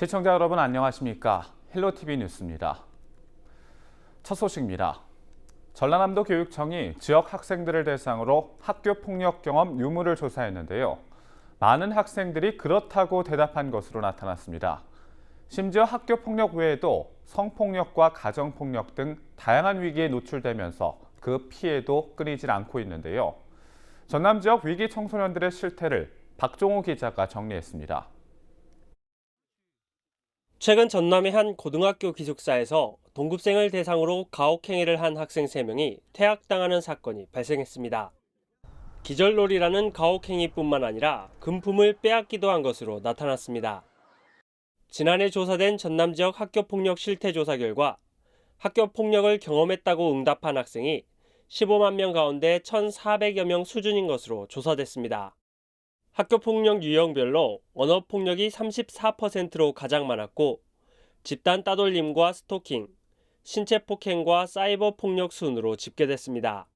시청자 여러분 안녕하십니까? 헬로티비 뉴스입니다. 첫 소식입니다. 전라남도 교육청이 지역 학생들을 대상으로 학교 폭력 경험 유무를 조사했는데요. 많은 학생들이 그렇다고 대답한 것으로 나타났습니다. 심지어 학교 폭력 외에도 성폭력과 가정폭력 등 다양한 위기에 노출되면서 그 피해도 끊이질 않고 있는데요. 전남 지역 위기 청소년들의 실태를 박종호 기자가 정리했습니다. 최근 전남의 한 고등학교 기숙사에서 동급생을 대상으로 가혹행위를 한 학생 3명이 퇴학당하는 사건이 발생했습니다. 기절놀이라는 가혹행위뿐만 아니라 금품을 빼앗기도 한 것으로 나타났습니다. 지난해 조사된 전남 지역 학교폭력 실태조사 결과 학교폭력을 경험했다고 응답한 학생이 15만 명 가운데 1,400여 명 수준인 것으로 조사됐습니다. 학교폭력 유형별로 언어폭력이 34%로 가장 많았고 집단 따돌림과 스토킹, 신체폭행과 사이버폭력 순으로 집계됐습니다.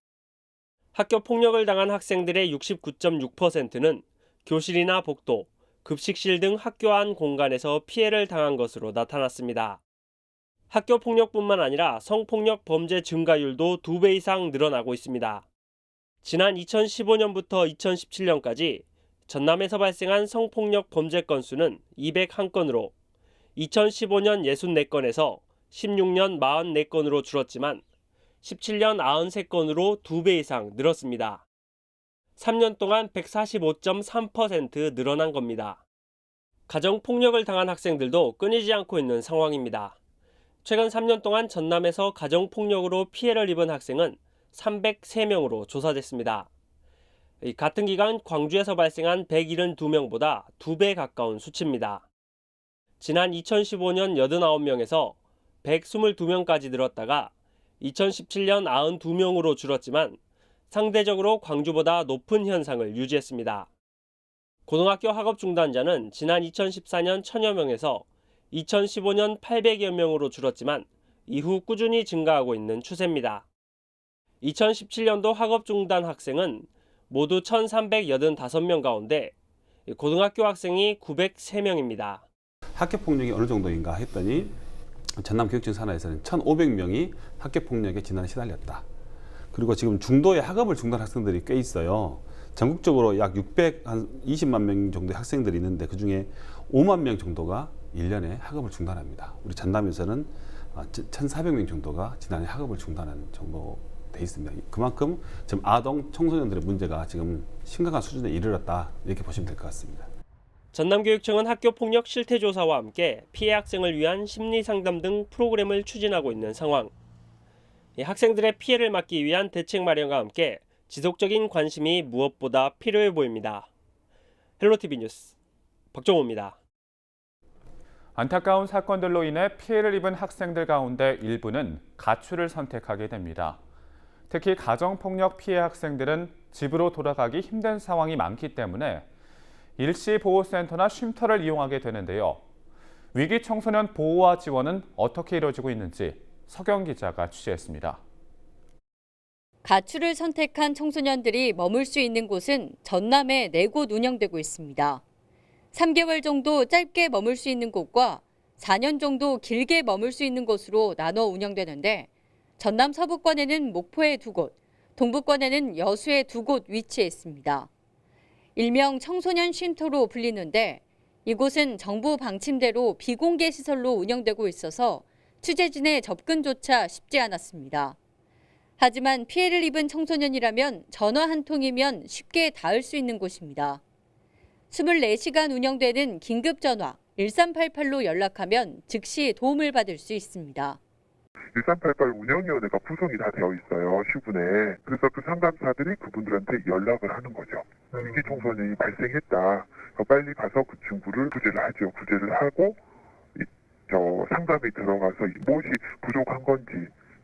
학교폭력을 당한 학생들의 69.6%는 교실이나 복도, 급식실 등 학교 안 공간에서 피해를 당한 것으로 나타났습니다. 학교폭력뿐만 아니라 성폭력 범죄 증가율도 2배 이상 늘어나고 있습니다. 지난 2015년부터 2017년까지 전남에서 발생한 성폭력 범죄 건수는 201건으로 2015년 64건에서 16년 44건으로 줄었지만 17년 93건으로 2배 이상 늘었습니다. 3년 동안 145.3% 늘어난 겁니다. 가정폭력을 당한 학생들도 끊이지 않고 있는 상황입니다. 최근 3년 동안 전남에서 가정폭력으로 피해를 입은 학생은 303명으로 조사됐습니다. 같은 기간 광주에서 발생한 172명보다 2배 가까운 수치입니다. 지난 2015년 89명에서 122명까지 늘었다가 2017년 92명으로 줄었지만 상대적으로 광주보다 높은 현상을 유지했습니다. 고등학교 학업 중단자는 지난 2014년 1000여 명에서 2015년 800여 명으로 줄었지만 이후 꾸준히 증가하고 있는 추세입니다. 2017년도 학업 중단 학생은 모두 1,385명 가운데 고등학교 학생이 903명입니다. 학교폭력이 어느 정도인가 했더니 전남교육청 산하에서는 1,500명이 학교폭력에 지난해 시달렸다. 그리고 지금 중도의 학업을 중단한 학생들이 꽤 있어요. 전국적으로 약 620만 명 정도의 학생들이 있는데 그중에 5만 명 정도가 1년에 학업을 중단합니다. 우리 전남에서는 1,400명 정도가 지난해 학업을 중단한 정도 돼 있습니다. 그만큼 지금 아동 청소년들의 문제가 지금 심각한 수준에 이르렀다 이렇게 보시면 될 것 같습니다. 전남교육청은 학교폭력 실태조사와 함께 피해 학생을 위한 심리상담 등 프로그램을 추진하고 있는 상황. 학생들의 피해를 막기 위한 대책 마련과 함께 지속적인 관심이 무엇보다 필요해 보입니다. 헬로티비 뉴스 박종호입니다. 안타까운 사건들로 인해 피해를 입은 학생들 가운데 일부는 가출을 선택하게 됩니다. 특히 가정폭력 피해 학생들은 집으로 돌아가기 힘든 상황이 많기 때문에 일시보호센터나 쉼터를 이용하게 되는데요. 위기 청소년 보호와 지원은 어떻게 이루어지고 있는지 서경 기자가 취재했습니다. 가출을 선택한 청소년들이 머물 수 있는 곳은 전남에 4곳 운영되고 있습니다. 3개월 정도 짧게 머물 수 있는 곳과 4년 정도 길게 머물 수 있는 곳으로 나눠 운영되는데 전남 서부권에는 목포에 2곳, 동부권에는 여수에 2곳 위치해 있습니다. 일명 청소년 쉼터로 불리는데 이곳은 정부 방침대로 비공개 시설로 운영되고 있어서 취재진의 접근조차 쉽지 않았습니다. 하지만 피해를 입은 청소년이라면 전화 한 통이면 쉽게 닿을 수 있는 곳입니다. 24시간 운영되는 긴급전화 1388로 연락하면 즉시 도움을 받을 수 있습니다. 1388 운영위원회가 구성이 다 되어 있어요, 시군에. 그래서 그 상담사들이 그분들한테 연락을 하는 거죠. 위기 청소년이 발생했다. 빨리 가서 그 친구를 구제를 하죠. 구제를 하고 상담에 들어가서 무엇이 부족한 건지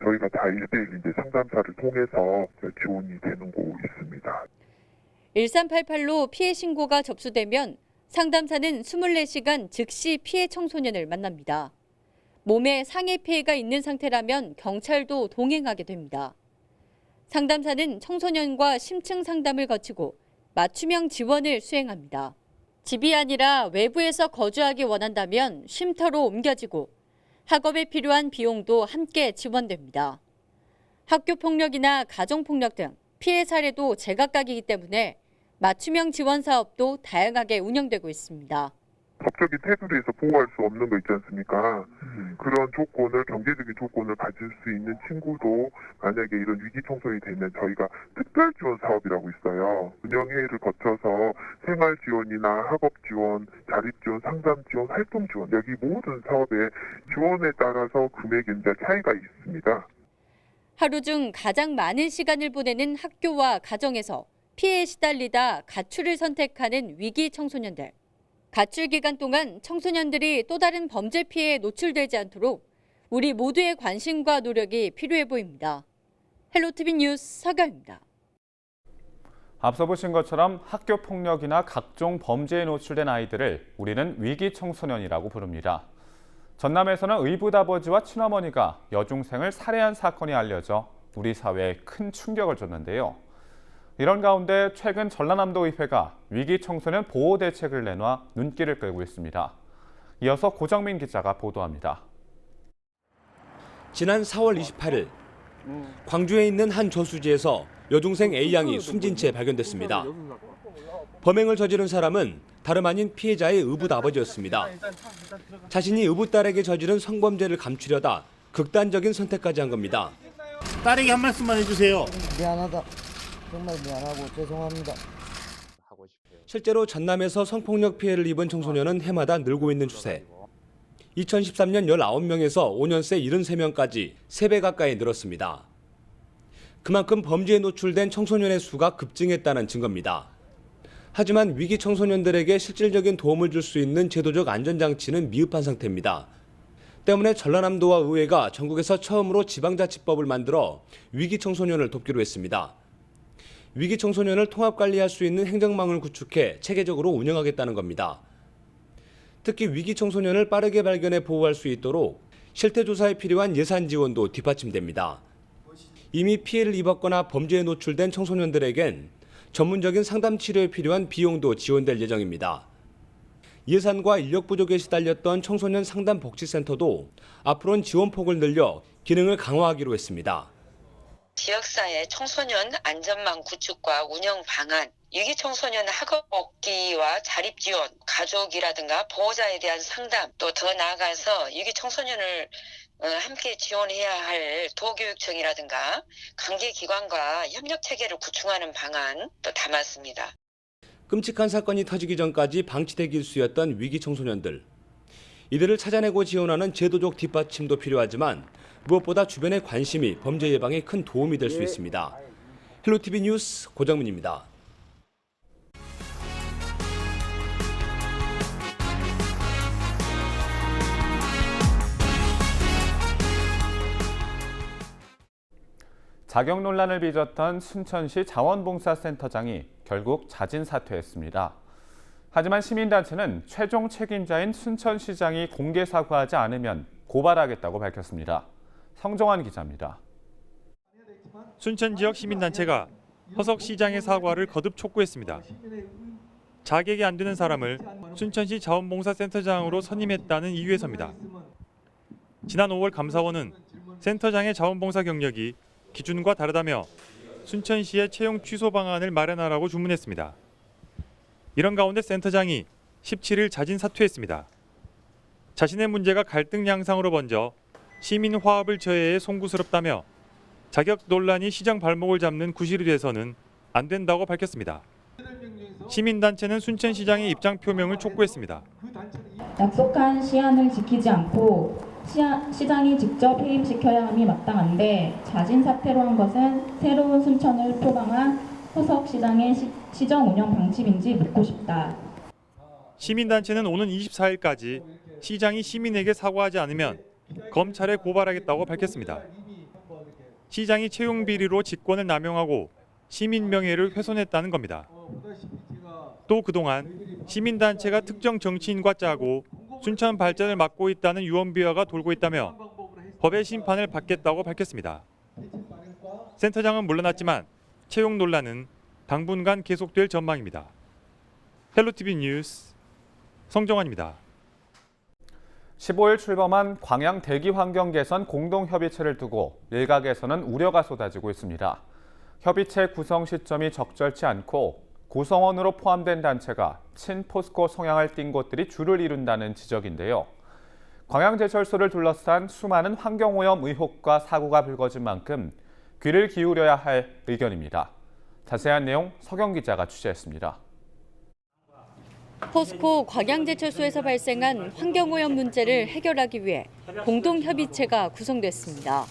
저희가 다 1대1 이제 상담사를 통해서 지원이 되는 곳 있습니다. 1388로 피해 신고가 접수되면 상담사는 24시간 즉시 피해 청소년을 만납니다. 몸에 상해 피해가 있는 상태라면 경찰도 동행하게 됩니다. 상담사는 청소년과 심층 상담을 거치고 맞춤형 지원을 수행합니다. 집이 아니라 외부에서 거주하기 원한다면 쉼터로 옮겨지고 학업에 필요한 비용도 함께 지원됩니다. 학교 폭력이나 가정 폭력 등 피해 사례도 제각각이기 때문에 맞춤형 지원 사업도 다양하게 운영되고 있습니다. 법적인 테두리에서 보호할 수 없는 거 있지 않습니까? 그런 조건을, 경제적인 조건을 가질 수 있는 친구도 만약에 이런 위기 청소년이 되면 저희가 특별 지원 사업이라고 있어요. 운영회의를 거쳐서 생활 지원이나 학업 지원, 자립 지원, 상담 지원, 활동 지원, 여기 모든 사업의 지원에 따라서 금액이 이제 차이가 있습니다. 하루 중 가장 많은 시간을 보내는 학교와 가정에서 피해에 시달리다 가출을 선택하는 위기 청소년들. 가출 기간 동안 청소년들이 또 다른 범죄 피해에 노출되지 않도록 우리 모두의 관심과 노력이 필요해 보입니다. 헬로티비 뉴스 서경입니다. 앞서 보신 것처럼 학교 폭력이나 각종 범죄에 노출된 아이들을 우리는 위기 청소년이라고 부릅니다. 전남에서는 의붓아버지와 친어머니가 여중생을 살해한 사건이 알려져 우리 사회에 큰 충격을 줬는데요. 이런 가운데 최근 전라남도의회가 위기 청소년 보호 대책을 내놔 눈길을 끌고 있습니다. 이어서 고정민 기자가 보도합니다. 지난 4월 28일 광주에 있는 한 저수지에서 여중생 A양이 숨진 채 발견됐습니다. 범행을 저지른 사람은 다름 아닌 피해자의 의붓아버지였습니다. 자신이 의붓딸에게 저지른 성범죄를 감추려다 극단적인 선택까지 한 겁니다. 딸에게 한 말씀만 해주세요. 미안하다. 정말 미안하고 죄송합니다. 실제로 전남에서 성폭력 피해를 입은 청소년은 해마다 늘고 있는 추세. 2013년 19명에서 5년새 73명까지 3배 가까이 늘었습니다. 그만큼 범죄에 노출된 청소년의 수가 급증했다는 증거입니다. 하지만 위기 청소년들에게 실질적인 도움을 줄 수 있는 제도적 안전장치는 미흡한 상태입니다. 때문에 전라남도와 의회가 전국에서 처음으로 지방자치법을 만들어 위기 청소년을 돕기로 했습니다. 위기 청소년을 통합관리할 수 있는 행정망을 구축해 체계적으로 운영하겠다는 겁니다. 특히 위기 청소년을 빠르게 발견해 보호할 수 있도록 실태조사에 필요한 예산 지원도 뒷받침됩니다. 이미 피해를 입었거나 범죄에 노출된 청소년들에겐 전문적인 상담 치료에 필요한 비용도 지원될 예정입니다. 예산과 인력 부족에 시달렸던 청소년 상담 복지센터도 앞으로는 지원폭을 늘려 기능을 강화하기로 했습니다. 지역사회 청소년 안전망 구축과 운영 방안, 위기 청소년 학업 복귀와 자립 지원, 가족이라든가 보호자에 대한 상담, 또 더 나아가서 위기 청소년을 함께 지원해야 할 도교육청이라든가 관계기관과 협력 체계를 구축하는 방안 또 담았습니다. 끔찍한 사건이 터지기 전까지 방치돼 길수였던 위기 청소년들. 이들을 찾아내고 지원하는 제도적 뒷받침도 필요하지만 무엇보다 주변의 관심이 범죄 예방에 큰 도움이 될 수 있습니다. 헬로티비 뉴스 고정민입니다. 자격 논란을 빚었던 순천시 자원봉사센터장이 결국 자진 사퇴했습니다. 하지만 시민단체는 최종 책임자인 순천시장이 공개 사과하지 않으면 고발하겠다고 밝혔습니다. 성정환 기자입니다. 순천 지역 시민단체가 허석 시장의 사과를 거듭 촉구했습니다. 자격이 안 되는 사람을 순천시 자원봉사센터장으로 선임했다는 이유에서입니다. 지난 5월 감사원은 센터장의 자원봉사 경력이 기준과 다르다며 순천시에 채용 취소 방안을 마련하라고 주문했습니다. 이런 가운데 센터장이 17일 자진 사퇴했습니다. 자신의 문제가 갈등 양상으로 번져 시민 화합을 저해해 송구스럽다며 자격 논란이 시장 발목을 잡는 구실이 돼서는 안 된다고 밝혔습니다. 시민단체는 순천시장의 입장 표명을 촉구했습니다. 약속한 시한을 지키지 않고 시장이 직접 해임시켜야 함이 마땅한데 자진 사퇴로 한 것은 새로운 순천을 표방한 허석 시장의 시정 운영 방침인지 묻고 싶다. 시민단체는 오는 24일까지 시장이 시민에게 사과하지 않으면 검찰에 고발하겠다고 밝혔습니다. 시장이 채용 비리로 직권을 남용하고 시민 명예를 훼손했다는 겁니다. 또 그동안 시민단체가 특정 정치인과 짜고 순천 발전을 막고 있다는 유언비어가 돌고 있다며 법의 심판을 받겠다고 밝혔습니다. 센터장은 물러났지만 채용 논란은 당분간 계속될 전망입니다. 헬로티비 뉴스 성정환입니다. 15일 출범한 광양 대기 환경 개선 공동협의체를 두고 일각에서는 우려가 쏟아지고 있습니다. 협의체 구성 시점이 적절치 않고 구성원으로 포함된 단체가 친포스코 성향을 띈 곳들이 주를 이룬다는 지적인데요. 광양제철소를 둘러싼 수많은 환경오염 의혹과 사고가 불거진 만큼 귀를 기울여야 할 의견입니다. 자세한 내용 서경 기자가 취재했습니다. 포스코 광양제철소에서 발생한 환경오염 문제를 해결하기 위해 공동협의체가 구성됐습니다.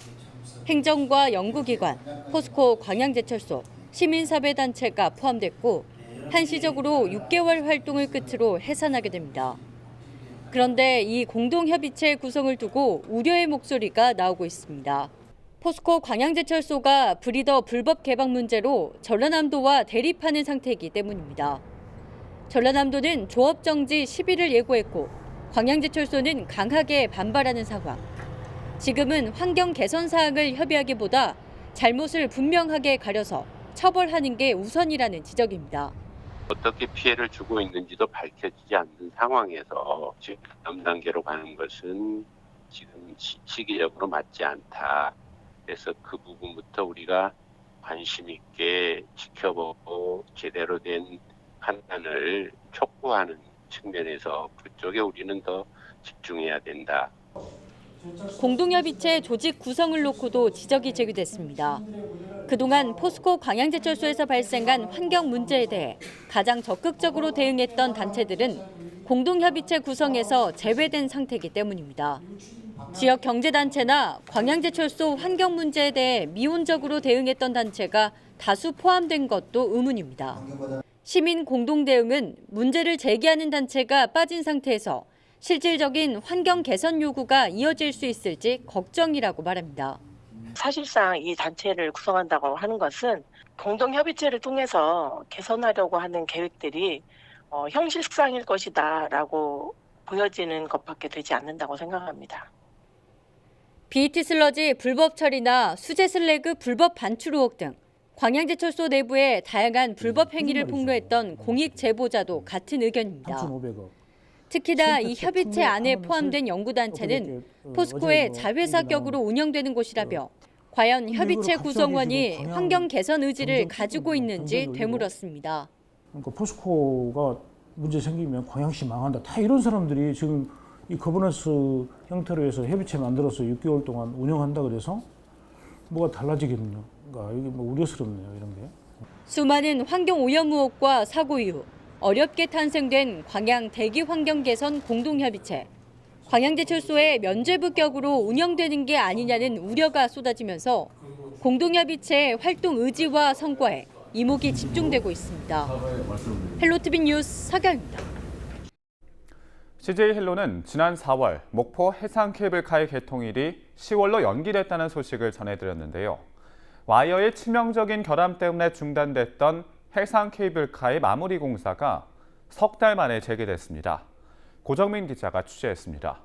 행정과 연구기관, 포스코 광양제철소, 시민사회단체가 포함됐고 한시적으로 6개월 활동을 끝으로 해산하게 됩니다. 그런데 이 공동협의체 구성을 두고 우려의 목소리가 나오고 있습니다. 포스코 광양제철소가 브리더 불법 개방 문제로 전라남도와 대립하는 상태이기 때문입니다. 전라남도는 조업 정지 10일을 예고했고 광양제철소는 강하게 반발하는 상황. 지금은 환경 개선 사항을 협의하기보다 잘못을 분명하게 가려서 처벌하는 게 우선이라는 지적입니다. 어떻게 피해를 주고 있는지도 밝혀지지 않는 상황에서 지금 다음 단계로 가는 것은 지금 시기적으로 맞지 않다. 그래서 그 부분부터 우리가 관심 있게 지켜보고 제대로 된 판단을 촉구하는 측면에서 그쪽에 우리는 더 집중해야 된다. 공동협의체 조직 구성을 놓고도 지적이 제기됐습니다. 그동안 포스코 광양제철소에서 발생한 환경 문제에 대해 가장 적극적으로 대응했던 단체들은 공동협의체 구성에서 제외된 상태이기 때문입니다. 지역 경제단체나 광양제철소 환경 문제에 대해 미온적으로 대응했던 단체가 다수 포함된 것도 의문입니다. 시민 공동대응은 문제를 제기하는 단체가 빠진 상태에서 실질적인 환경 개선 요구가 이어질 수 있을지 걱정이라고 말합니다. 사실상 이 단체를 구성한다고 하는 것은 공동협의체를 통해서 개선하려고 하는 계획들이 형식상일 것이다라고 보여지는 것밖에 되지 않는다고 생각합니다. BET 슬러지 불법 처리나 수제 슬래그 불법 반출 의혹 등 광양제철소 내부의 다양한 불법 행위를 폭로했던 공익 제보자도 같은 의견입니다. 3,500억. 특히나 이 협의체 안에 포함된 연구단체는 포스코의 자회사격으로 운영되는 곳이라며 과연 협의체 구성원이 환경 개선 의지를 가지고 있는지 되물었습니다. 그러니까 포스코가 문제 생기면 광양시 망한다. 다 이런 사람들이 지금 이 거버넌스 형태로 해서 협의체 만들어서 6개월 동안 운영한다 그래서 뭐가 달라지겠는가. 이게 뭐 우려스럽네요, 이런 게. 수많은 환경 오염 의혹과 사고 이후 어렵게 탄생된 광양 대기 환경 개선 공동협의체. 광양제철소의 면죄부격으로 운영되는 게 아니냐는 우려가 쏟아지면서 공동협의체의 활동 의지와 성과에 이목이 집중되고 있습니다. 헬로티비 뉴스 서경입니다. CJ 헬로는 지난 4월 목포 해상 케이블카의 개통일이 10월로 연기됐다는 소식을 전해드렸는데요. 와이어의 치명적인 결함 때문에 중단됐던 해상 케이블카의 마무리 공사가 석 달 만에 재개됐습니다. 고정민 기자가 취재했습니다.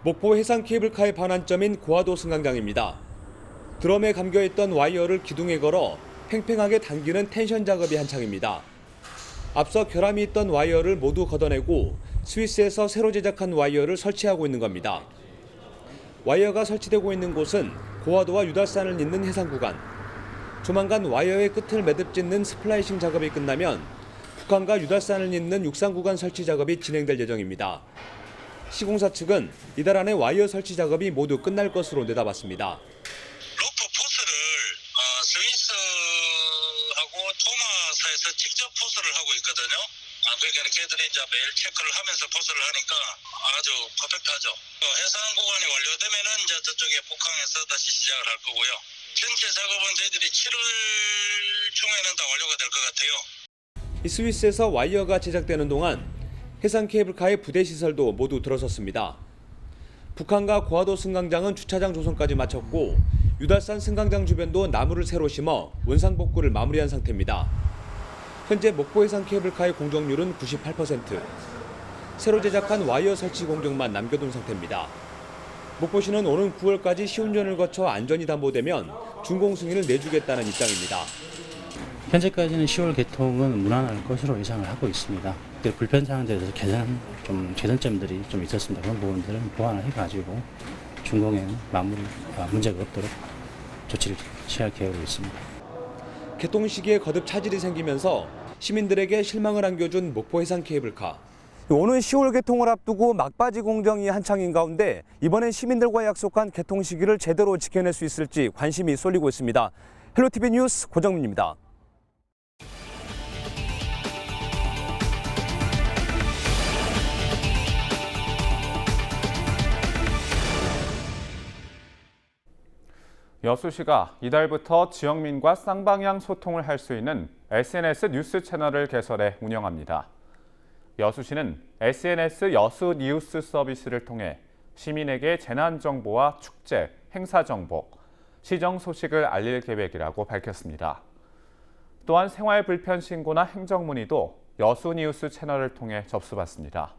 목포 해상 케이블카의 반환점인 고화도 승강장입니다. 드럼에 감겨있던 와이어를 기둥에 걸어 팽팽하게 당기는 텐션 작업이 한창입니다. 앞서 결함이 있던 와이어를 모두 걷어내고 스위스에서 새로 제작한 와이어를 설치하고 있는 겁니다. 와이어가 설치되고 있는 곳은 고화도와 유달산을 잇는 해상 구간. 조만간 와이어의 끝을 매듭짓는 스플라이싱 작업이 끝나면 북한과 유달산을 잇는 육상 구간 설치 작업이 진행될 예정입니다. 시공사 측은 이달 안에 와이어 설치 작업이 모두 끝날 것으로 내다봤습니다. 로프 포스를 스위스하고 토마사에서 직접 포스를 하고 있거든요. 그러니까 걔들이 이제 매일 체크를 하면서 포스를 하니까 아주 퍼펙트하죠. 해상 구간이 완료되면은 이제 저쪽에 북한에서 다시 시작을 할 거고요. 전체 작업은 저희들이 7월 중에는 다 완료가 될 것 같아요. 이 스위스에서 와이어가 제작되는 동안 해상 케이블카의 부대 시설도 모두 들어섰습니다. 북한과 고화도 승강장은 주차장 조성까지 마쳤고 유달산 승강장 주변도 나무를 새로 심어 원상복구를 마무리한 상태입니다. 현재 목포 해상 케이블카의 공정률은 98%. 새로 제작한 와이어 설치 공정만 남겨둔 상태입니다. 목포시는 오는 9월까지 시운전을 거쳐 안전이 담보되면 준공 승인을 내주겠다는 입장입니다. 현재까지는 10월 개통은 무난할 것으로 예상을 하고 있습니다. 불편 사항들에 대해서 개선점들이 좀 있었습니다. 그런 부분들은 보완을 해가지고 준공에는 문제가 없도록 조치를 취할 계획으로 있습니다. 개통 시기에 거듭 차질이 생기면서 시민들에게 실망을 안겨준 목포 해상 케이블카. 오는 10월 개통을 앞두고 막바지 공정이 한창인 가운데 이번엔 시민들과 약속한 개통 시기를 제대로 지켜낼 수 있을지 관심이 쏠리고 있습니다. 헬로티비 뉴스 고정민입니다. 여수시가 이달부터 지역민과 쌍방향 소통을 할 수 있는 SNS 뉴스 채널을 개설해 운영합니다. 여수시는 SNS 여수 뉴스 서비스를 통해 시민에게 재난 정보와 축제, 행사 정보, 시정 소식을 알릴 계획이라고 밝혔습니다. 또한 생활 불편 신고나 행정 문의도 여수 뉴스 채널을 통해 접수받습니다.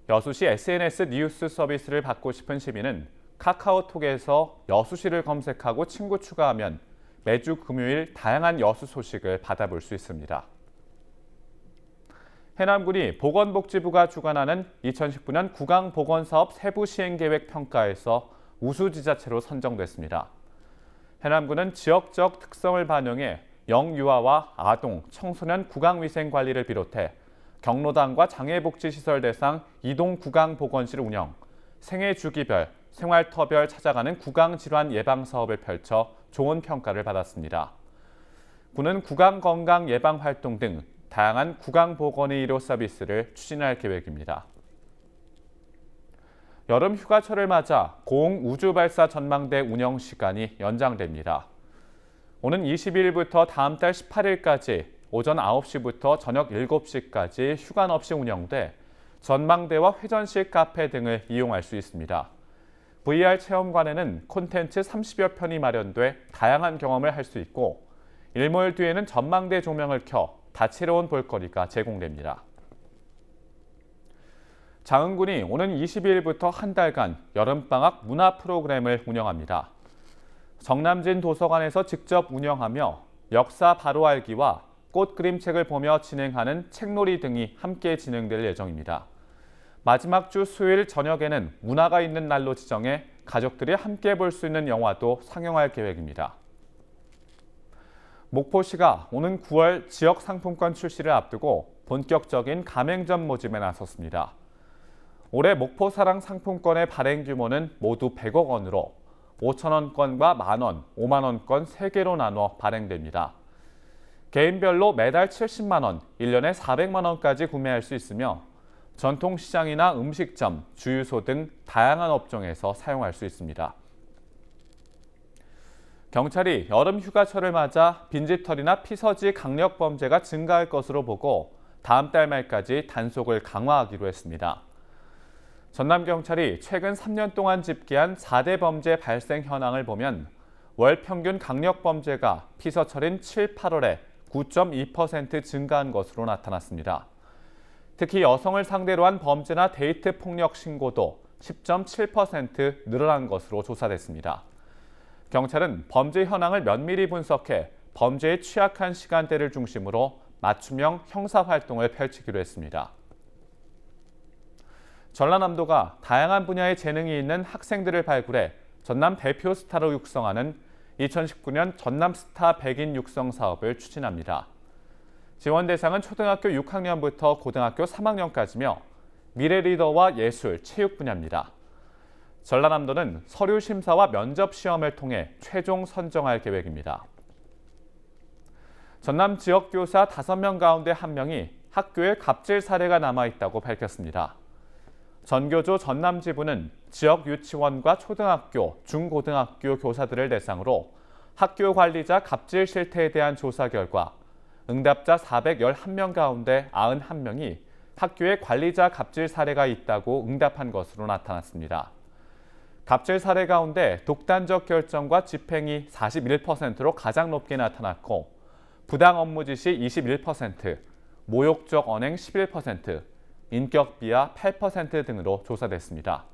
여수시 SNS 뉴스 서비스를 받고 싶은 시민은 카카오톡에서 여수시를 검색하고 친구 추가하면 매주 금요일 다양한 여수 소식을 받아볼 수 있습니다. 해남군이 보건복지부가 주관하는 2019년 구강보건사업 세부 시행계획 평가에서 우수지자체로 선정됐습니다. 해남군은 지역적 특성을 반영해 영유아와 아동, 청소년 구강위생관리를 비롯해 경로당과 장애복지시설 대상 이동 구강보건실 운영, 생애주기별, 생활터별 찾아가는 구강질환 예방사업을 펼쳐 좋은 평가를 받았습니다. 군은 구강건강 예방활동 등 다양한 구강보건의 의료 서비스를 추진할 계획입니다. 여름 휴가철을 맞아 고흥우주발사 전망대 운영 시간이 연장됩니다. 오는 22일부터 다음 달 18일까지 오전 9시부터 저녁 7시까지 휴관 없이 운영돼 전망대와 회전식 카페 등을 이용할 수 있습니다. VR 체험관에는 콘텐츠 30여 편이 마련돼 다양한 경험을 할 수 있고 일몰 뒤에는 전망대 조명을 켜 다채로운 볼거리가 제공됩니다. 장흥군이 오는 22일부터 한 달간 여름방학 문화 프로그램을 운영합니다. 정남진 도서관에서 직접 운영하며 역사 바로 알기와 꽃 그림책을 보며 진행하는 책놀이 등이 함께 진행될 예정입니다. 마지막 주 수요일 저녁에는 문화가 있는 날로 지정해 가족들이 함께 볼 수 있는 영화도 상영할 계획입니다. 목포시가 오는 9월 지역 상품권 출시를 앞두고 본격적인 가맹점 모집에 나섰습니다. 올해 목포사랑 상품권의 발행 규모는 모두 100억 원으로 5,000원권과 만원, 5만 원권 3개로 나눠 발행됩니다. 개인별로 매달 70만 원, 1년에 400만 원까지 구매할 수 있으며 전통시장이나 음식점, 주유소 등 다양한 업종에서 사용할 수 있습니다. 경찰이 여름 휴가철을 맞아 빈집털이나 피서지 강력 범죄가 증가할 것으로 보고 다음 달 말까지 단속을 강화하기로 했습니다. 전남경찰이 최근 3년 동안 집계한 4대 범죄 발생 현황을 보면 월 평균 강력 범죄가 피서철인 7, 8월에 9.2% 증가한 것으로 나타났습니다. 특히 여성을 상대로 한 범죄나 데이트 폭력 신고도 10.7% 늘어난 것으로 조사됐습니다. 경찰은 범죄 현황을 면밀히 분석해 범죄에 취약한 시간대를 중심으로 맞춤형 형사활동을 펼치기로 했습니다. 전라남도가 다양한 분야의 재능이 있는 학생들을 발굴해 전남 대표 스타로 육성하는 2019년 전남스타 백인 육성 사업을 추진합니다. 지원 대상은 초등학교 6학년부터 고등학교 3학년까지며 미래 리더와 예술, 체육 분야입니다. 전라남도는 서류 심사와 면접 시험을 통해 최종 선정할 계획입니다. 전남 지역 교사 5명 가운데 1명이 학교에 갑질 사례가 남아있다고 밝혔습니다. 전교조 전남지부는 지역 유치원과 초등학교, 중고등학교 교사들을 대상으로 학교 관리자 갑질 실태에 대한 조사 결과 응답자 411명 가운데 91명이 학교에 관리자 갑질 사례가 있다고 응답한 것으로 나타났습니다. 갑질 사례 가운데 독단적 결정과 집행이 41%로 가장 높게 나타났고 부당 업무 지시 21%, 모욕적 언행 11%, 인격 비하 8% 등으로 조사됐습니다.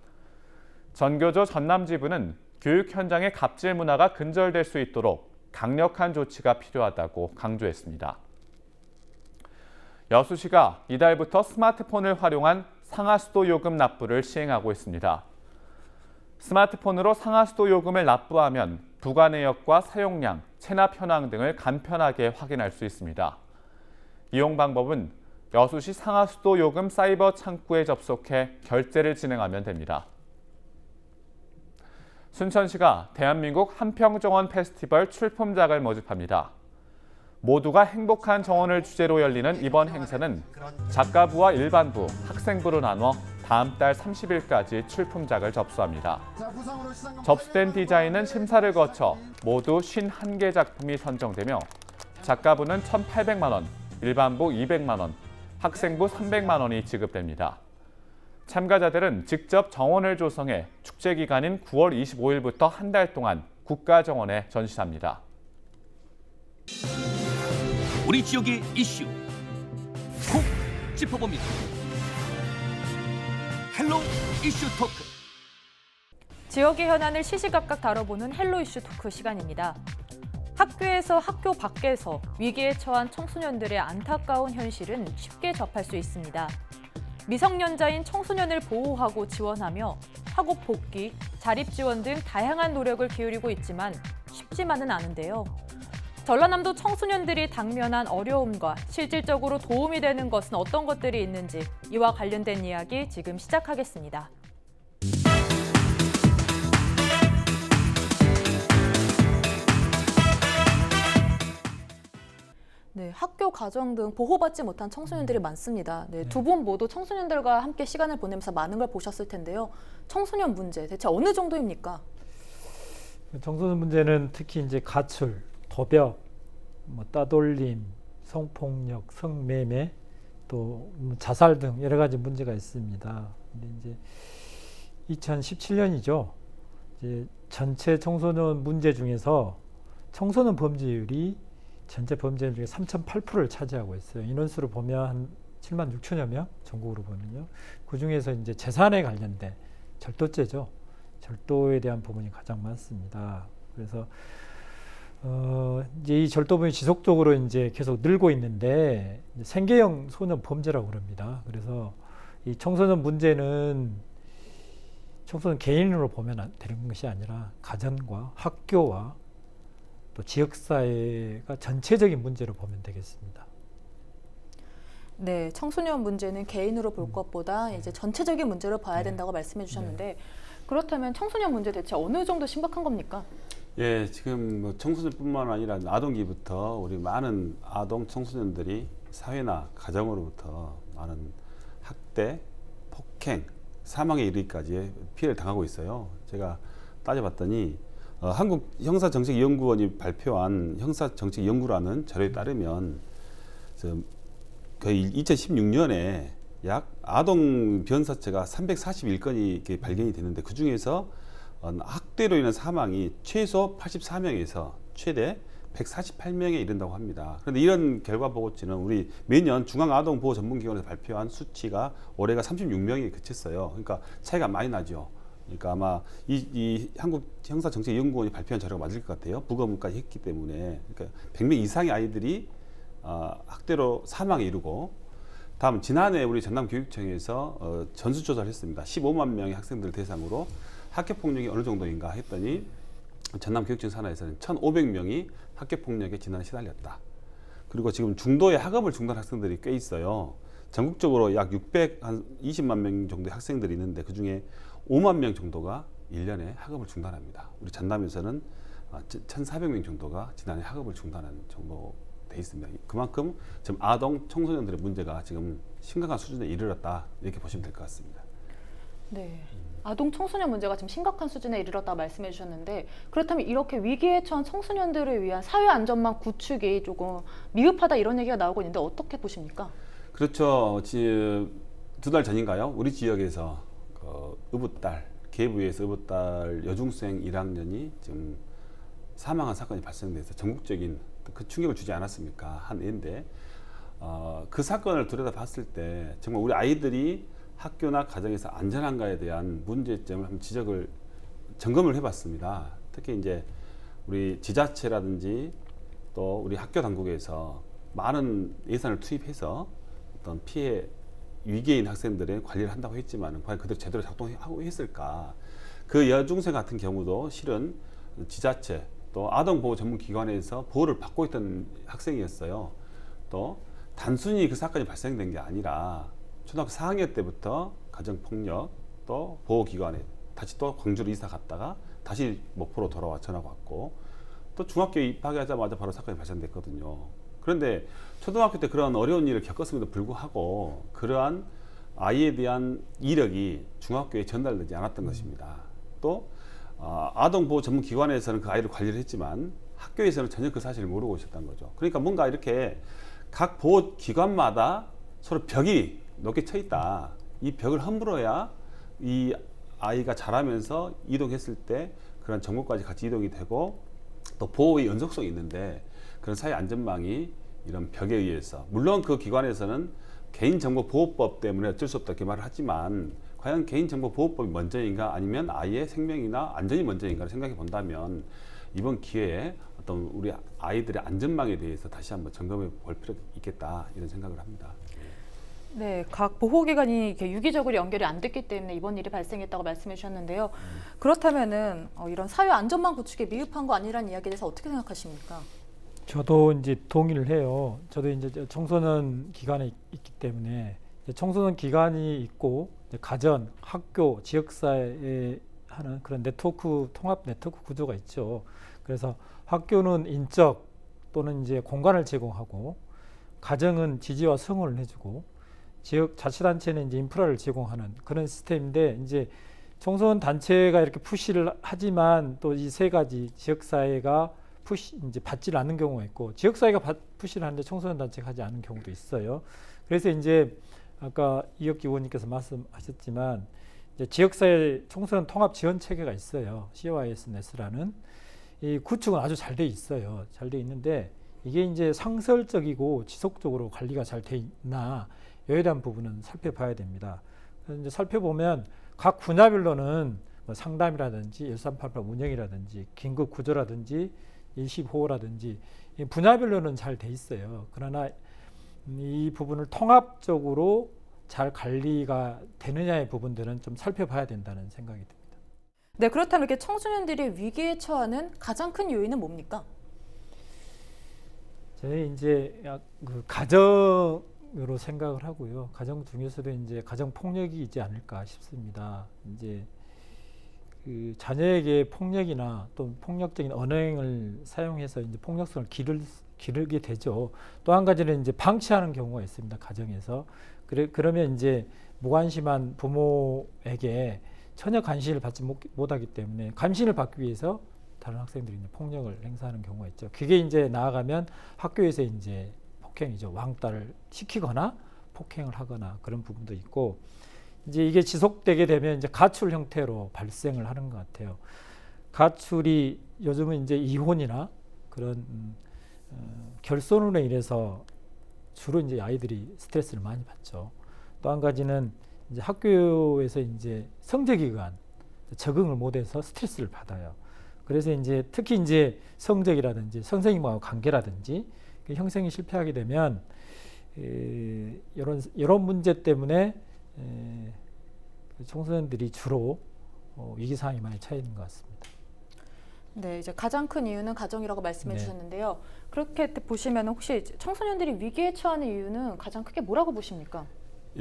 전교조 전남지부는 교육 현장의 갑질 문화가 근절될 수 있도록 강력한 조치가 필요하다고 강조했습니다. 여수시가 이달부터 스마트폰을 활용한 상하수도 요금 납부를 시행하고 있습니다. 스마트폰으로 상하수도 요금을 납부하면 부과 내역과 사용량, 체납 현황 등을 간편하게 확인할 수 있습니다. 이용 방법은 여수시 상하수도 요금 사이버 창구에 접속해 결제를 진행하면 됩니다. 순천시가 대한민국 한평정원 페스티벌 출품작을 모집합니다. 모두가 행복한 정원을 주제로 열리는 이번 행사는 작가부와 일반부, 학생부로 나눠 다음 달 30일까지 출품작을 접수합니다. 접수된 디자인은 심사를 거쳐 모두 51개 작품이 선정되며 작가부는 1,800만 원, 일반부 200만 원, 학생부 300만 원이 지급됩니다. 참가자들은 직접 정원을 조성해 축제 기간인 9월 25일부터 한 달 동안 국가정원에 전시합니다. 우리 지역의 이슈 콕 짚어봅니다. 헬로 이슈 토크. 지역의 현안을 시시각각 다뤄보는 헬로 이슈 토크 시간입니다. 학교에서 학교 밖에서 위기에 처한 청소년들의 안타까운 현실은 쉽게 접할 수 있습니다. 미성년자인 청소년을 보호하고 지원하며 학업 복귀, 자립 지원 등 다양한 노력을 기울이고 있지만 쉽지만은 않은데요. 전라남도 청소년들이 당면한 어려움과 실질적으로 도움이 되는 것은 어떤 것들이 있는지 이와 관련된 이야기 지금 시작하겠습니다. 네, 학교, 가정 등 보호받지 못한 청소년들이 많습니다. 네, 두 분 모두 청소년들과 함께 시간을 보내면서 많은 걸 보셨을 텐데요. 청소년 문제 대체 어느 정도입니까? 청소년 문제는 특히 이제 가출, 도벽, 따돌림, 성폭력, 성매매, 또 자살 등 여러 가지 문제가 있습니다. 근데 이제 2017년이죠. 이제 전체 청소년 문제 중에서 청소년 범죄율이 전체 범죄율 중에 3.8%를 차지하고 있어요. 인원수로 보면 한 7만 6천여 명, 전국으로 보면요. 그 중에서 이제 재산에 관련된 절도죄죠. 절도에 대한 부분이 가장 많습니다. 그래서 이제 이 절도 부분이 지속적으로 이제 계속 늘고 있는데 생계형 소년 범죄라고 그럽니다. 그래서 이 청소년 문제는 청소년 개인으로 보면 되는 것이 아니라 가정과 학교와 또 지역사회가 전체적인 문제로 보면 되겠습니다. 네, 청소년 문제는 개인으로 볼 것보다 이제 전체적인 문제로 봐야 된다고 말씀해 주셨는데 그렇다면 청소년 문제 대체 어느 정도 심각한 겁니까? 예, 지금 청소년뿐만 아니라 아동기부터 우리 많은 아동 청소년들이 사회나 가정으로부터 많은 학대, 폭행, 사망에 이르기까지 피해를 당하고 있어요. 제가 따져봤더니 한국 형사정책연구원이 발표한 형사정책연구라는 자료에 따르면 거의 2016년에 약 아동 변사체가 341건이 발견이 되는데 그 중에서 학대로 인한 사망이 최소 84명에서 최대 148명에 이른다고 합니다. 그런데 이런 결과 보고치는 우리 매년 중앙아동보호전문기관에서 발표한 수치가 올해가 36명에 그쳤어요. 그러니까 차이가 많이 나죠. 그러니까 아마 이 한국 형사정책연구원이 발표한 자료가 맞을 것 같아요. 부검까지 했기 때문에. 그러니까 100명 이상의 아이들이 학대로 사망에 이르고, 다음 지난해 우리 전남교육청에서 전수조사를 했습니다. 15만 명의 학생들 대상으로 학교폭력이 어느 정도인가 했더니 전남교육청 산하에서는 1,500명이 학교폭력에 지난해 시달렸다. 그리고 지금 중도의 학업을 중단한 학생들이 꽤 있어요. 전국적으로 약 620만 명 정도의 학생들이 있는데 그중에 5만 명 정도가 1년에 학업을 중단합니다. 우리 전남에서는 1,400명 정도가 지난해 학업을 중단한 정도 돼 있습니다. 그만큼 지금 아동 청소년들의 문제가 지금 심각한 수준에 이르렀다, 이렇게 보시면 될 것 같습니다. 네, 아동 청소년 문제가 지금 심각한 수준에 이르렀다 말씀해 주셨는데, 그렇다면 이렇게 위기에 처한 청소년들을 위한 사회 안전망 구축이 조금 미흡하다 이런 얘기가 나오고 있는데 어떻게 보십니까? 그렇죠. 2달 전인가요? 우리 지역에서 의붓딸, 계부에서 의붓딸 여중생 1학년이 지금 사망한 사건이 발생돼서 전국적인 그 충격을 주지 않았습니까? 한 애인데 그 사건을 들여다봤을 때 정말 우리 아이들이 학교나 가정에서 안전한가에 대한 문제점을 한번 점검을 해봤습니다. 특히 이제 우리 지자체라든지 또 우리 학교 당국에서 많은 예산을 투입해서 어떤 피해 위기인 학생들의 관리를 한다고 했지만 과연 그대로 제대로 작동하고 있을까? 그 여중생 같은 경우도 실은 지자체 또 아동보호 전문기관에서 보호를 받고 있던 학생이었어요. 또 단순히 그 사건이 발생된 게 아니라 초등학교 4학년 때부터 가정폭력 또 보호기관에 다시 또 광주로 이사 갔다가 다시 목포로 돌아와 전화가 왔고 또 중학교에 입학하자마자 바로 사건이 발생됐거든요. 그런데 초등학교 때 그런 어려운 일을 겪었음에도 불구하고 그러한 아이에 대한 이력이 중학교에 전달되지 않았던 것입니다. 또 아동보호 전문기관에서는 그 아이를 관리를 했지만 학교에서는 전혀 그 사실을 모르고 있었던 거죠. 그러니까 뭔가 이렇게 각 보호기관마다 서로 벽이 높게 쳐 있다. 이 벽을 허물어야 이 아이가 자라면서 이동했을 때 그런 정보까지 같이 이동이 되고 또 보호의 연속성이 있는데 그런 사회 안전망이 이런 벽에 의해서 물론 그 기관에서는 개인정보보호법 때문에 어쩔 수 없다 이렇게 말을 하지만 과연 개인정보보호법이 먼저인가 아니면 아이의 생명이나 안전이 먼저인가를 생각해 본다면 이번 기회에 어떤 우리 아이들의 안전망에 대해서 다시 한번 점검해 볼 필요가 있겠다 이런 생각을 합니다. 네, 각 보호기관이 이렇게 유기적으로 연결이 안 됐기 때문에 이번 일이 발생했다고 말씀해 주셨는데요. 그렇다면은 이런 사회 안전망 구축에 미흡한 거 아니라는 이야기에 대해서 어떻게 생각하십니까? 저도 이제 동의를 해요. 저도 이제 청소년 기관에 있기 때문에 청소년 기관이 있고 가정, 학교, 지역사회에 하는 그런 네트워크 통합 네트워크 구조가 있죠. 그래서 학교는 인적 또는 이제 공간을 제공하고 가정은 지지와 성원을 해주고 지역 자치단체는 이제 인프라를 제공하는 그런 시스템인데 이제 청소년 단체가 이렇게 푸시를 하지만 또 이 세 가지 지역사회가 이제 받지를 않는 경우가 있고 지역사회가 푸시를 하는데 청소년 단체가 하지 않는 경우도 있어요. 그래서 이제 아까 이혁기 의원님께서 말씀하셨지만 이제 지역사회 청소년 통합 지원 체계가 있어요. CYSNS라는 이 구축은 아주 잘 돼 있어요. 잘 돼 있는데 이게 이제 상설적이고 지속적으로 관리가 잘 돼 있나 여기에 대한 부분은 살펴봐야 됩니다. 그래서 이제 살펴보면 각 분야별로는 뭐 상담이라든지 1388 운영이라든지 긴급 구조라든지 일시보호라든지 이 분야별로는 잘 돼 있어요. 그러나 이 부분을 통합적으로 잘 관리가 되느냐의 부분들은 좀 살펴봐야 된다는 생각이 듭니다. 네, 그렇다면 이렇게 청소년들이 위기에 처하는 가장 큰 요인은 뭡니까? 저희 이제 그 가정으로 생각을 하고요. 가정 중에서도 이제 가정 폭력이 있지 않을까 싶습니다. 이제 그 자녀에게 폭력이나 또 폭력적인 언행을 사용해서 이제 폭력성을 기르게 되죠. 또 한 가지는 이제 방치하는 경우가 있습니다. 가정에서. 그러면 이제 무관심한 부모에게 전혀 관심을 받지 못하기 때문에 관심을 받기 위해서 다른 학생들이 이제 폭력을 행사하는 경우가 있죠. 그게 이제 나아가면 학교에서 이제 폭행이죠. 왕따를 시키거나 폭행을 하거나 그런 부분도 있고 이제 이게 지속되게 되면 이제 가출 형태로 발생을 하는 것 같아요. 가출이 요즘은 이제 이혼이나 그런 결손으로 인해서 주로 이제 아이들이 스트레스를 많이 받죠. 또 한 가지는 이제 학교에서 이제 성적이간 적응을 못해서 스트레스를 받아요. 그래서 이제 특히 이제 성적이라든지 선생님하고 관계라든지 형성이 실패하게 되면 이런 문제 때문에 청소년들이 주로 위기 상황이 많이 처해 있는 것 같습니다. 네, 이제 가장 큰 이유는 가정이라고 말씀해 주셨는데요. 그렇게 보시면 혹시 청소년들이 위기에 처하는 이유는 가장 크게 뭐라고 보십니까?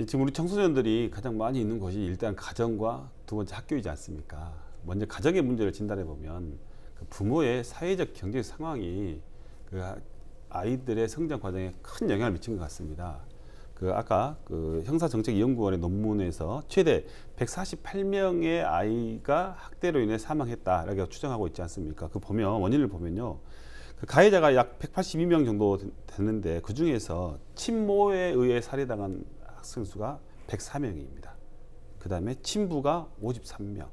지금 우리 청소년들이 가장 많이 있는 곳이 일단 가정과 두 번째 학교이지 않습니까? 먼저 가정의 문제를 진단해 보면 그 부모의 사회적 경제적 상황이 그 아이들의 성장 과정에 큰 영향을 미친 것 같습니다. 그 아까 그 형사정책연구원의 논문에서 최대 148명의 아이가 학대로 인해 사망했다라고 추정하고 있지 않습니까? 그 보면 원인을 보면요, 그 가해자가 약 182명 정도 됐는데 그 중에서 친모에 의해 살해당한 학생 수가 104명입니다. 그 다음에 친부가 53명.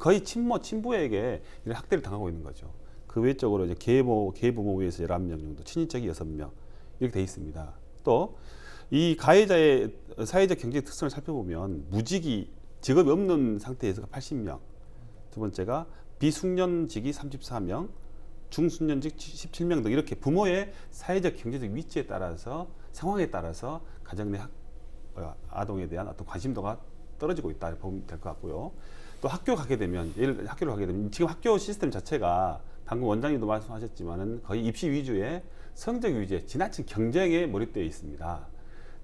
거의 친부에게 이런 학대를 당하고 있는 거죠. 그 외적으로 이제 계부모 위에서 11명 정도, 친인척이 6명 이렇게 돼 있습니다. 또 이 가해자의 사회적 경제 특성을 살펴보면 무직이 직업이 없는 상태에서 80명, 두 번째가 비숙련직이 34명, 중수년직 17명 등 이렇게 부모의 사회적 경제적 위치에 따라서 상황에 따라서 가정 내 아동에 대한 어떤 관심도가 떨어지고 있다 보면 될 것 같고요. 또 학교 가게 되면 학교를 가게 되면 지금 학교 시스템 자체가 방금 원장님도 말씀하셨지만은 거의 입시 위주의 성적 위주의 지나친 경쟁에 몰입되어 있습니다.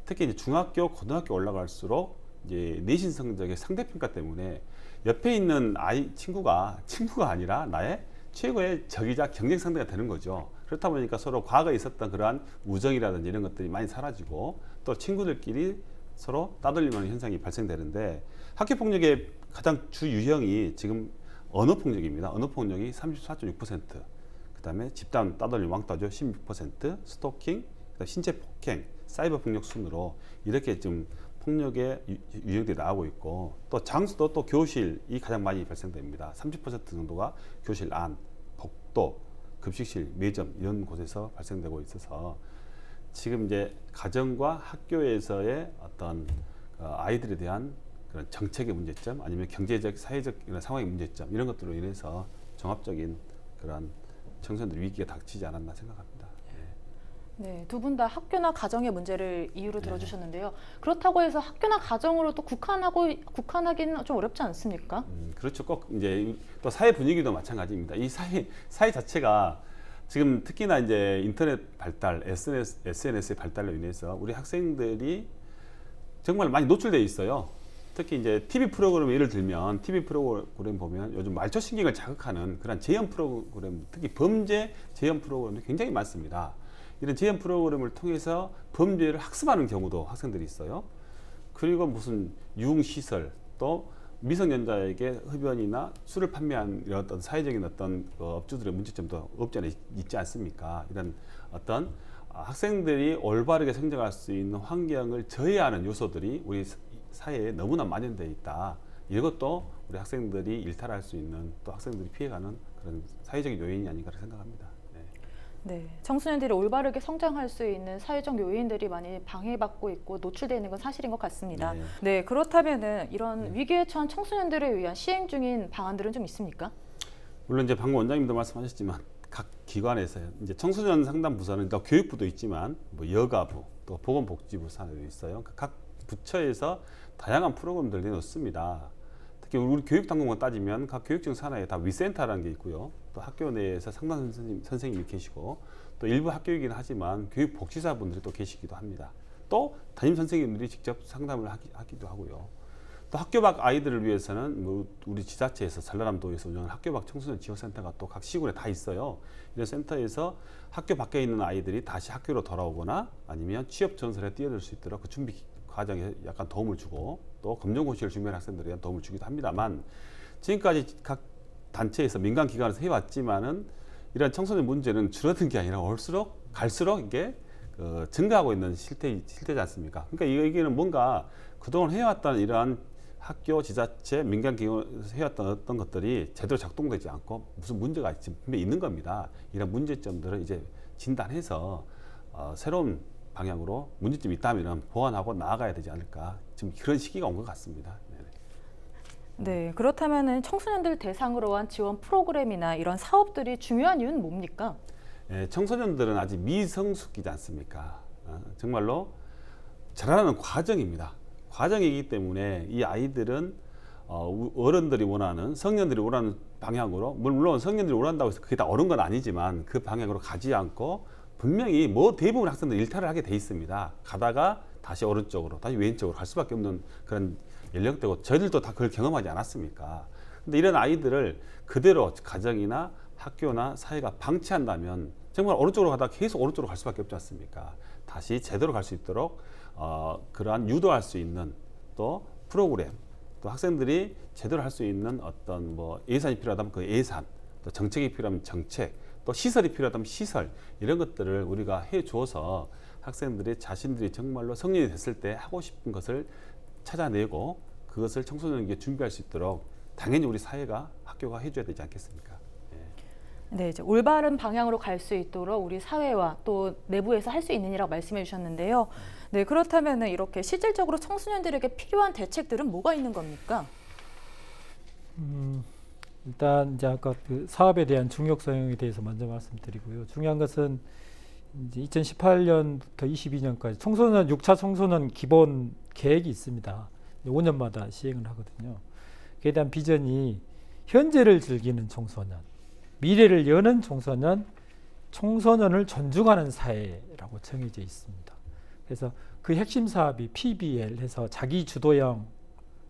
특히 이제 중학교, 고등학교 올라갈수록 이제 내신 성적의 상대평가 때문에 옆에 있는 친구가 아니라 나의 최고의 적이자 경쟁 상대가 되는 거죠. 그렇다 보니까 서로 과거에 있었던 그러한 우정이라든지 이런 것들이 많이 사라지고 또 친구들끼리 서로 따돌림하는 현상이 발생되는데 학교폭력의 가장 주 유형이 지금 언어폭력입니다. 언어폭력이 34.6%, 그 다음에 집단 따돌림 왕따죠 16%, 스토킹, 그다음에 신체 폭행, 사이버 폭력 순으로 이렇게 좀 폭력의 유형들이 나오고 있고 또 장소도 또 교실이 가장 많이 발생됩니다. 30% 정도가 교실 안, 복도, 급식실, 매점 이런 곳에서 발생되고 있어서 지금 이제 가정과 학교에서의 어떤 아이들에 대한 그런 정책의 문제점 아니면 경제적, 사회적 이런 상황의 문제점 이런 것들로 인해서 종합적인 그런 청소년들 위기가 닥치지 않았나 생각합니다. 네, 두 분 다 학교나 가정의 문제를 이유로 들어주셨는데요. 그렇다고 해서 학교나 가정으로 또 국한하기는 좀 어렵지 않습니까? 그렇죠. 꼭 이제 또 사회 분위기도 마찬가지입니다. 이 사회 자체가 지금 특히나 이제 인터넷 발달, SNS의 발달로 인해서 우리 학생들이 정말 많이 노출되어 있어요. 특히 이제 TV 프로그램 예를 들면 TV 프로그램 보면 요즘 말초신경을 자극하는 그런 재현 프로그램, 특히 범죄 재현 프로그램이 굉장히 많습니다. 이런 재현 프로그램을 통해서 범죄를 학습하는 경우도 학생들이 있어요. 그리고 무슨 유흥시설 또 미성년자에게 흡연이나 술을 판매한 이런 어떤 사회적인 어떤 업주들의 문제점도 없지 않아 있지 않습니까? 이런 어떤 학생들이 올바르게 성장할 수 있는 환경을 저해하는 요소들이 우리 사회에 너무나 만연되어 있다. 이것도 우리 학생들이 일탈할 수 있는 또 학생들이 피해가는 그런 사회적인 요인이 아닌가 생각합니다. 네, 청소년들이 올바르게 성장할 수 있는 사회적 요인들이 많이 방해받고 있고 노출되어 있는 건 사실인 것 같습니다. 네, 그렇다면은 이런 위기에 처한 청소년들을 위한 시행 중인 방안들은 좀 있습니까? 물론 이제 방금 원장님도 말씀하셨지만 각 기관에서 이제 청소년 상담 부서는 또 교육부도 있지만 뭐 여가부 또 보건복지부 산하도 있어요. 각 부처에서 다양한 프로그램들을 내놓습니다. 특히 우리 교육당국만 따지면 각 교육청 산하에 다 위센터라는 게 있고요. 또 학교 내에서 상담 선생님이 계시고 또 일부 학교이긴 하지만 교육복지사분들이 또 계시기도 합니다. 또 담임 선생님들이 직접 상담을 하기도 하고요. 또 학교 밖 아이들을 위해서는 뭐 우리 지자체에서 전라남도에서 운영하는 학교 밖 청소년 지원센터가 또 각 시군에 다 있어요. 이런 센터에서 학교 밖에 있는 아이들이 다시 학교로 돌아오거나 아니면 취업 전선에 뛰어들 수 있도록 그 준비 과정에 약간 도움을 주고 또 검정고시를 준비하는 학생들에 대한 도움을 주기도 합니다만 지금까지 각 단체에서 민간기관에서 해왔지만은 이런 청소년 문제는 줄어든 게 아니라 갈수록 이게 증가하고 있는 실태지 않습니까? 그러니까 이게는 뭔가 그동안 해왔던 이러한 학교, 지자체, 민간기관에서 해왔던 어떤 것들이 제대로 작동되지 않고 무슨 문제가 분명히 있는 겁니다. 이런 문제점들을 이제 진단해서 새로운 방향으로 문제점이 있다면 보완하고 나아가야 되지 않을까. 지금 그런 시기가 온 것 같습니다. 네, 그렇다면은 청소년들 대상으로 한 지원 프로그램이나 이런 사업들이 중요한 이유는 뭡니까? 청소년들은 아직 미성숙이지 않습니까? 정말로 자라나는 과정입니다. 과정이기 때문에 이 아이들은 어른들이 원하는, 성년들이 원하는 방향으로, 물론 성년들이 원한다고 해서 그게 다 옳은 건 아니지만 그 방향으로 가지 않고 분명히 대부분 학생들 일탈을 하게 돼 있습니다. 가다가 다시 오른쪽으로, 다시 왼쪽으로 갈 수밖에 없는 그런 연령대고 저희들도 다 그걸 경험하지 않았습니까? 근데 이런 아이들을 그대로 가정이나 학교나 사회가 방치한다면 정말 오른쪽으로 가다가 계속 오른쪽으로 갈 수밖에 없지 않습니까? 다시 제대로 갈 수 있도록 그러한 유도할 수 있는 또 프로그램, 또 학생들이 제대로 할 수 있는 어떤 뭐 예산이 필요하다면 그 예산, 또 정책이 필요하면 정책, 또 시설이 필요하다면 시설, 이런 것들을 우리가 해줘서 학생들이 자신들이 정말로 성인이 됐을 때 하고 싶은 것을 찾아내고 그것을 청소년에게 준비할 수 있도록 당연히 우리 사회가, 학교가 해줘야 되지 않겠습니까? 네, 이제 올바른 방향으로 갈 수 있도록 우리 사회와 또 내부에서 할 수 있는 일이라고 말씀해 주셨는데요. 네, 그렇다면 이렇게 실질적으로 청소년들에게 필요한 대책들은 뭐가 있는 겁니까? 일단 이제 아까 그 사업에 대한 중요성에 대해서 먼저 말씀드리고요. 중요한 것은 이제 2018년부터 22년까지 청소년 6차 청소년 기본 계획이 있습니다. 5년마다 시행을 하거든요. 그에 대한 비전이 현재를 즐기는 청소년, 미래를 여는 청소년, 청소년을 존중하는 사회라고 정해져 있습니다. 그래서 그 핵심 사업이 PBL 해서 자기 주도형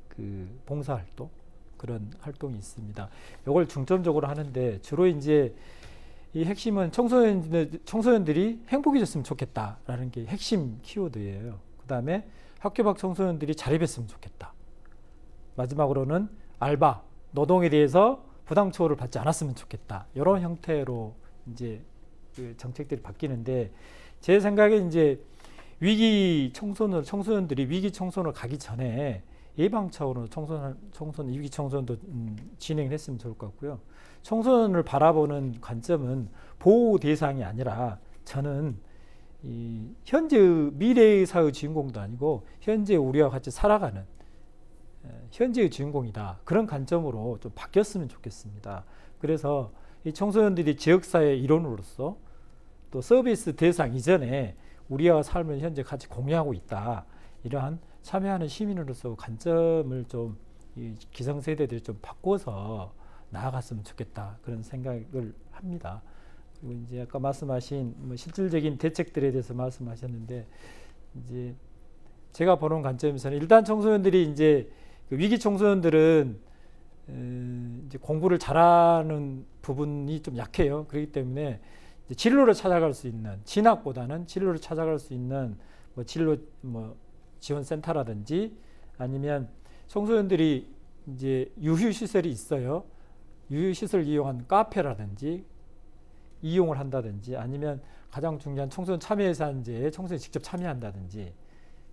그 봉사활동 그런 활동이 있습니다. 이걸 중점적으로 하는데 주로 이제 이 핵심은 청소년들이 행복해졌으면 좋겠다라는 게 핵심 키워드예요. 그 다음에 학교 밖 청소년들이 자립했으면 좋겠다. 마지막으로는 알바, 노동에 대해서 부당 처우를 받지 않았으면 좋겠다. 이런 형태로 이제 그 정책들이 바뀌는데 제 생각에 이제 위기 청소년들이 위기 청소년을 가기 전에 예방 차원으로 청소년 위기 청소년도 진행을 했으면 좋을 것 같고요. 청소년을 바라보는 관점은 보호 대상이 아니라 저는 이 현재 미래의 사회 주인공도 아니고 현재 우리와 같이 살아가는 현재의 주인공이다. 그런 관점으로 좀 바뀌었으면 좋겠습니다. 그래서 이 청소년들이 지역사회의 일원으로서 또 서비스 대상 이전에 우리와 삶을 현재 같이 공유하고 있다. 이러한 참여하는 시민으로서 관점을 좀 이 기성세대들이 좀 바꿔서 나아갔으면 좋겠다. 그런 생각을 합니다. 그리고 이제 아까 말씀하신 뭐 실질적인 대책들에 대해서 말씀하셨는데 이제 제가 보는 관점에서는 일단 청소년들이 이제 그 위기 청소년들은 이제 공부를 잘하는 부분이 좀 약해요. 그렇기 때문에 이제 진로를 찾아갈 수 있는 진학보다는 진로를 찾아갈 수 있는 뭐 진로 뭐 지원센터라든지 아니면 청소년들이 이제 유휴 시설이 있어요. 유휴 시설 이용한 카페라든지 이용을 한다든지 아니면 가장 중요한 청소년 참여예산제에 청소년이 직접 참여한다든지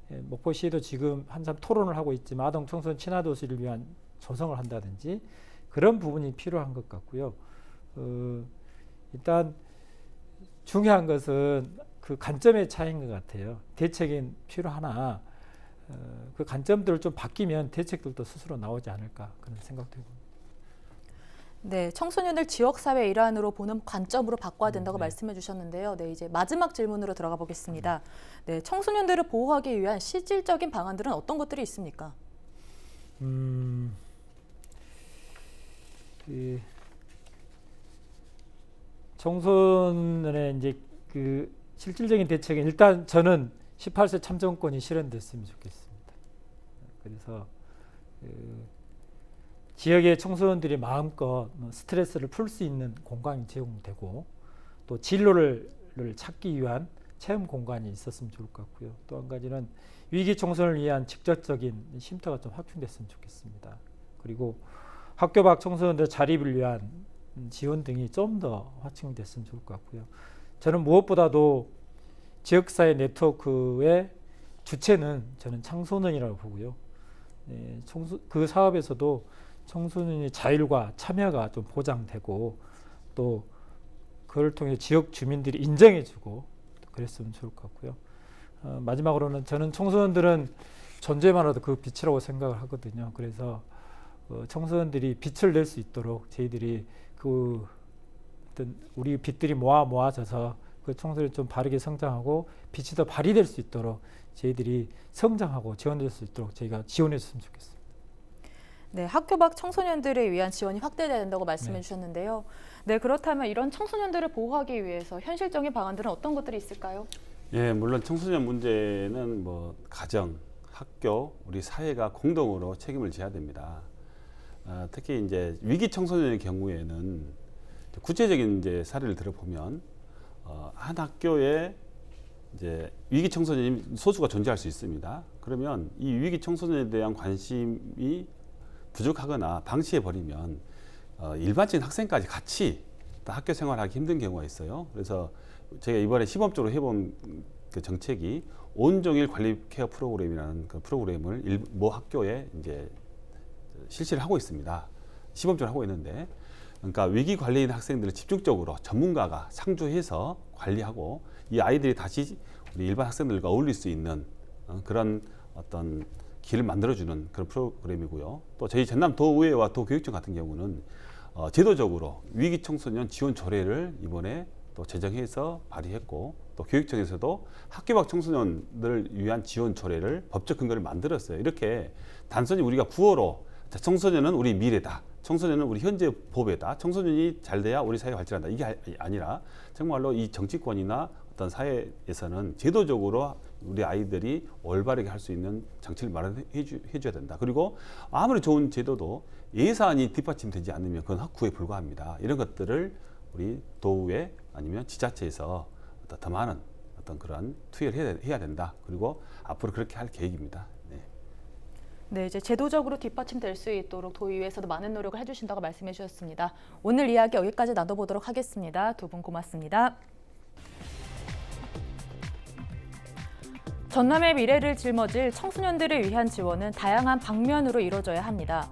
목포시에도 지금 한참 토론을 하고 있지만 아동 청소년 친화도시를 위한 조성을 한다든지 그런 부분이 필요한 것 같고요. 일단 중요한 것은 그 관점의 차이인 것 같아요. 대책이 필요하나 그 관점들을 좀 바뀌면 대책들도 스스로 나오지 않을까 그런 생각도 해봅니다. 네, 청소년을 지역사회 일환으로 보는 관점으로 바꿔야 된다고 말씀해 주셨는데요. 네, 이제 마지막 질문으로 들어가 보겠습니다. 네, 청소년들을 보호하기 위한 실질적인 방안들은 어떤 것들이 있습니까? 청소년의 이제 그 실질적인 대책은 일단 저는 18세 참정권이 실현됐으면 좋겠습니다. 그래서 지역의 청소년들이 마음껏 스트레스를 풀 수 있는 공간이 제공되고 또 진로를 찾기 위한 체험 공간이 있었으면 좋을 것 같고요. 또 한 가지는 위기 청소년을 위한 직접적인 쉼터가 좀 확충됐으면 좋겠습니다. 그리고 학교 밖 청소년들 자립을 위한 지원 등이 좀 더 확충됐으면 좋을 것 같고요. 저는 무엇보다도 지역사회 네트워크의 주체는 저는 청소년이라고 보고요. 그 사업에서도 청소년의 자율과 참여가 좀 보장되고 또 그걸 통해 지역 주민들이 인정해주고 그랬으면 좋을 것 같고요. 마지막으로는 저는 청소년들은 존재만으로도 그 빛이라고 생각을 하거든요. 그래서 청소년들이 빛을 낼 수 있도록 저희들이 그 어떤 우리 빛들이 모아져서 그 청소년이 좀 바르게 성장하고 빛이 더 발휘될 수 있도록 저희들이 성장하고 지원될 수 있도록 저희가 지원했으면 좋겠습니다. 네, 학교 밖 청소년들을 위한 지원이 확대돼야 된다고 말씀해 주셨는데요. 네, 그렇다면 이런 청소년들을 보호하기 위해서 현실적인 방안들은 어떤 것들이 있을까요? 예, 물론 청소년 문제는 뭐 가정, 학교, 우리 사회가 공동으로 책임을 져야 됩니다. 특히 이제 위기 청소년의 경우에는 구체적인 이제 사례를 들어보면 한 학교에 이제 위기 청소년이 소수가 존재할 수 있습니다. 그러면 이 위기 청소년에 대한 관심이 부족하거나 방치해 버리면 일반적인 학생까지 같이 학교 생활하기 힘든 경우가 있어요. 그래서 제가 이번에 시범적으로 해본 그 정책이 온종일 관리 케어 프로그램이라는 그 프로그램을 모 학교에 이제 실시를 하고 있습니다. 시범적으로 하고 있는데, 그러니까 위기 관리인 학생들을 집중적으로 전문가가 상주해서 관리하고 이 아이들이 다시 우리 일반 학생들과 어울릴 수 있는 그런 어떤 길을 만들어주는 그런 프로그램이고요. 또 저희 전남 도의회와 도교육청 같은 경우는 제도적으로 위기 청소년 지원 조례를 이번에 또 제정해서 발의했고 또 교육청에서도 학교 밖 청소년들을 위한 지원 조례를 법적 근거를 만들었어요. 이렇게 단순히 우리가 구호로 청소년은 우리 미래다. 청소년은 우리 현재 보배다. 청소년이 잘 돼야 우리 사회가 발전한다. 이게 아니라 정말로 이 정치권이나 어떤 사회에서는 제도적으로 우리 아이들이 올바르게 할 수 있는 장치를 마련해줘야 된다. 그리고 아무리 좋은 제도도 예산이 뒷받침되지 않으면 그건 학구에 불과합니다. 이런 것들을 우리 도의회 아니면 지자체에서 더 많은 어떤 그런 투여를 해야 된다. 그리고 앞으로 그렇게 할 계획입니다. 네, 이제 제도적으로 뒷받침될 수 있도록 도의회에서도 많은 노력을 해주신다고 말씀해 주셨습니다. 오늘 이야기 여기까지 나눠보도록 하겠습니다. 두 분 고맙습니다. 전남의 미래를 짊어질 청소년들을 위한 지원은 다양한 방면으로 이루어져야 합니다.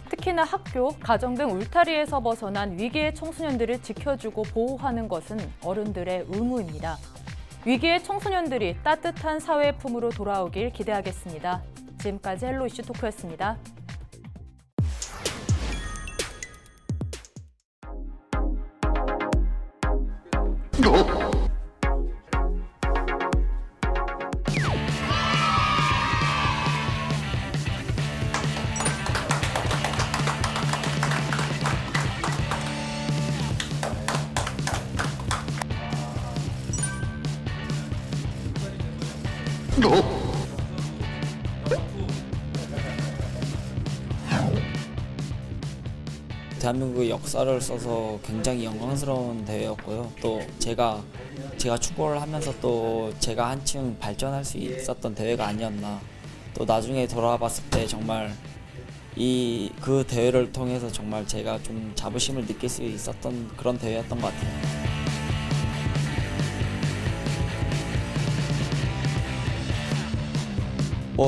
특히나 학교, 가정 등 울타리에서 벗어난 위기의 청소년들을 지켜주고 보호하는 것은 어른들의 의무입니다. 위기의 청소년들이 따뜻한 사회의 품으로 돌아오길 기대하겠습니다. 지금까지 헬로 이슈 토크였습니다. 대한민국의 역사를 써서 굉장히 영광스러운 대회였고요. 또 제가 축구를 하면서 또 제가 한층 발전할 수 있었던 대회가 아니었나. 또 나중에 돌아봤을 때 정말 그 대회를 통해서 정말 제가 좀 자부심을 느낄 수 있었던 그런 대회였던 것 같아요.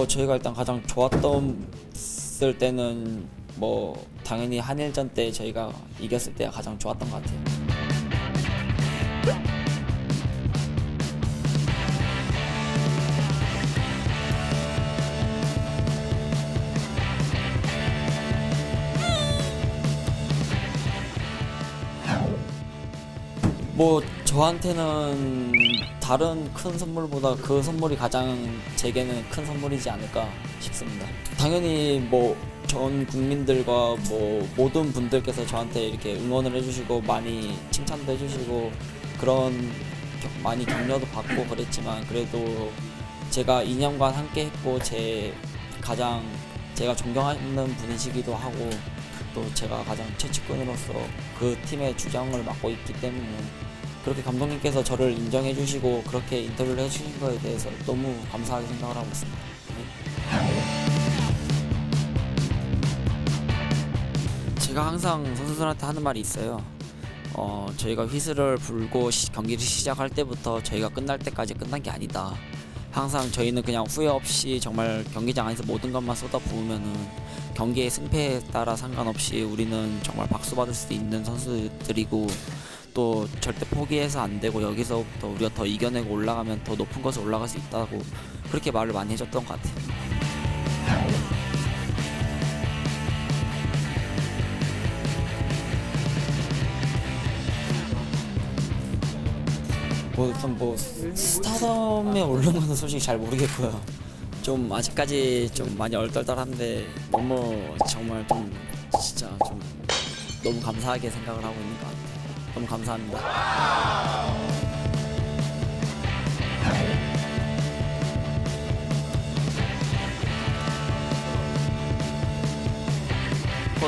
저희가 일단 가장 좋았던 때는 당연히 한일전 때 저희가 이겼을 때가 가장 좋았던 것 같아요. 저한테는 다른 큰 선물보다 그 선물이 가장 제게는 큰 선물이지 않을까 싶습니다. 당연히 전 국민들과 모든 분들께서 저한테 이렇게 응원을 해주시고 많이 칭찬도 해주시고 그런 많이 격려도 받고 그랬지만 그래도 제가 2년간 함께 했고 제가 존경하는 분이시기도 하고 또 제가 가장 최측근으로서 그 팀의 주장을 맡고 있기 때문에 그렇게 감독님께서 저를 인정해 주시고 그렇게 인터뷰를 해주신 거에 대해서 너무 감사하게 생각을 하고 있습니다. 제가 항상 선수들한테 하는 말이 있어요. 저희가 휘슬을 불고 경기를 시작할 때부터 저희가 끝날 때까지 끝난 게 아니다. 항상 저희는 그냥 후회 없이 정말 경기장 안에서 모든 것만 쏟아부으면은 경기의 승패에 따라 상관없이 우리는 정말 박수 받을 수 있는 선수들이고 또 절대 포기해서 안 되고 여기서부터 우리가 더 이겨내고 올라가면 더 높은 곳에 올라갈 수 있다고 그렇게 말을 많이 해줬던 것 같아요. 스타덤에 오른 건 솔직히 잘 모르겠고요. 좀 아직까지 좀 많이 얼떨떨한데 너무 정말 좀 진짜 좀 너무 감사하게 생각을 하고 있는 것 같아요. 너무 감사합니다.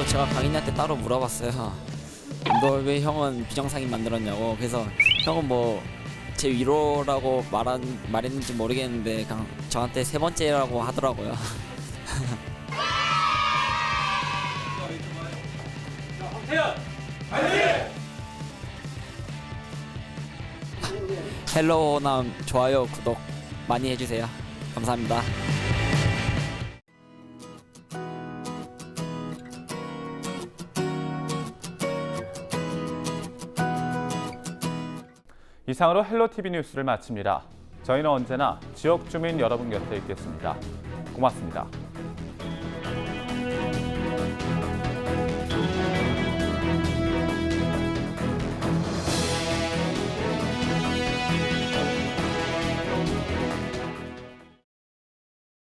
제가 강인이한테 따로 물어봤어요. 너 왜 형은 비정상인 만들었냐고. 그래서 형은 제 위로라고 말했는지 모르겠는데 그냥 저한테 세 번째라고 하더라고요. 헬로 호남 좋아요 구독 많이 해주세요. 감사합니다. 이상으로 헬로티비 뉴스를 마칩니다. 저희는 언제나 지역 주민 여러분 곁에 있겠습니다. 고맙습니다.